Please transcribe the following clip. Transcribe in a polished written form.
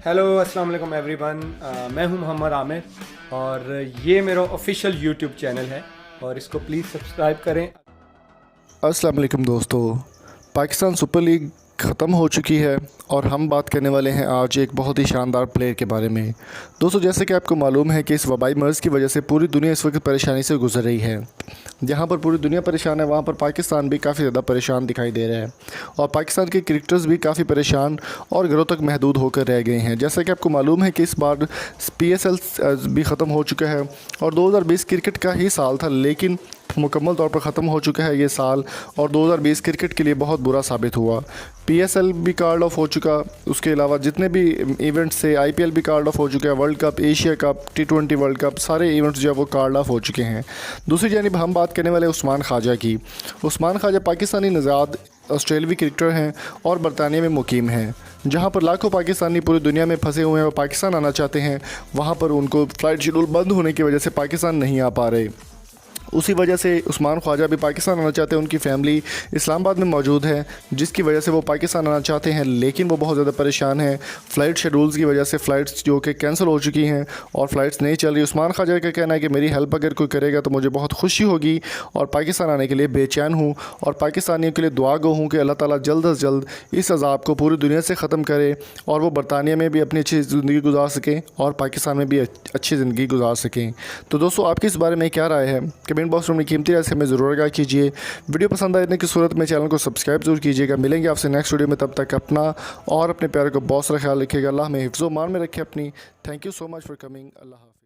Hello अस्सलाम वालेकुम everyone. मैं हूं मोहम्मद आमिर और ये मेरा ऑफिशियल यूट्यूब चैनल है और इसको प्लीज़ सब्सक्राइब करें। अस्सलाम वालेकुम दोस्तों। पाकिस्तान सुपर लीग ख़त्म हो चुकी है और हम बात करने वाले हैं आज एक बहुत ही शानदार प्लेयर के बारे में। दोस्तों, जैसे कि आपको मालूम है कि इस वबाई मर्ज़ की वजह से पूरी दुनिया इस वक्त परेशानी से गुजर रही है। जहां पर पूरी दुनिया परेशान है वहां पर पाकिस्तान भी काफ़ी ज़्यादा परेशान दिखाई दे रहा है और पाकिस्तान के क्रिकेटर्स भी काफ़ी परेशान और घरों तक महदूद होकर रह गए हैं। जैसा कि आपको मालूम है कि इस बार PSL भी ख़त्म हो चुका है और 2020 क्रिकेट का ही साल था, लेकिन मुकम्मल तौर पर ख़त्म हो चुका है ये साल और 2020 क्रिकेट के लिए बहुत बुरा साबित हुआ। PSL भी कार्ड ऑफ हो चुका, उसके अलावा जितने भी इवेंट्स थे IPL भी कार्ड ऑफ हो चुका है, world cup, Asia cup, T20 world cup, सारे इवेंट्स जो है वो कार्ड ऑफ हो चुके हैं। दूसरी जानिब हम बात करने वाले उस्मान ख्वाजा की। उस्मान ख्वाजा पाकिस्तानी नज़ाद ऑस्ट्रेलवी क्रिकेटर हैं और बरतानिया में मुकीम हैं, जहां पर लाखों पाकिस्तानी पूरी दुनिया में फंसे हुए हैं और पाकिस्तान आना चाहते हैं। वहां पर उनको फ़्लाइट शेड्यूल बंद होने की वजह से पाकिस्तान नहीं आ पा रहे। उसी वजह से उस्मान ख्वाजा भी पाकिस्तान आना चाहते हैं। उनकी फ़ैमिली इस्लामाबाद में मौजूद है, जिसकी वजह से वो पाकिस्तान आना चाहते हैं, लेकिन वो बहुत ज़्यादा परेशान हैं फ़्लाइट शेड्यूल्स की वजह से। फ़्लाइट्स जो कि कैंसिल हो चुकी हैं और फ़्लाइट्स नहीं चल रही। उस्मान ख्वाजा का कहना है कि मेरी हेल्प अगर कोई करेगा तो मुझे बहुत खुशी होगी और पाकिस्तान आने के लिए बेचैन हूँ और पाकिस्तानियों के लिए दुआ गो हूँ कि अल्लाह ताला जल्द अज़ जल्द इस अज़ाब को पूरी दुनिया से ख़त्म करे और वो बरतानिया में भी अपनी अच्छी ज़िंदगी गुजार सकें और पाकिस्तान में भी अच्छी ज़िंदगी गुजार सकें। तो दोस्तों, आपकी इस बारे में क्या राय है? कमेंट बॉक्स में अपनी कीमती राय से हमें ज़रूर आगाह कीजिए। वीडियो पसंद आने की सूरत में चैनल को सब्सक्राइब जरूर कीजिएगा। मिलेंगे आपसे नेक्स्ट वीडियो में, तब तक अपना और अपने प्यारे को बहुत सारा ख्याल रखिएगा। अल्लाह में हिफ्ज़-ओ-मान में रखे अपनी। Thank you so much for coming. Allah हाफ़िज़।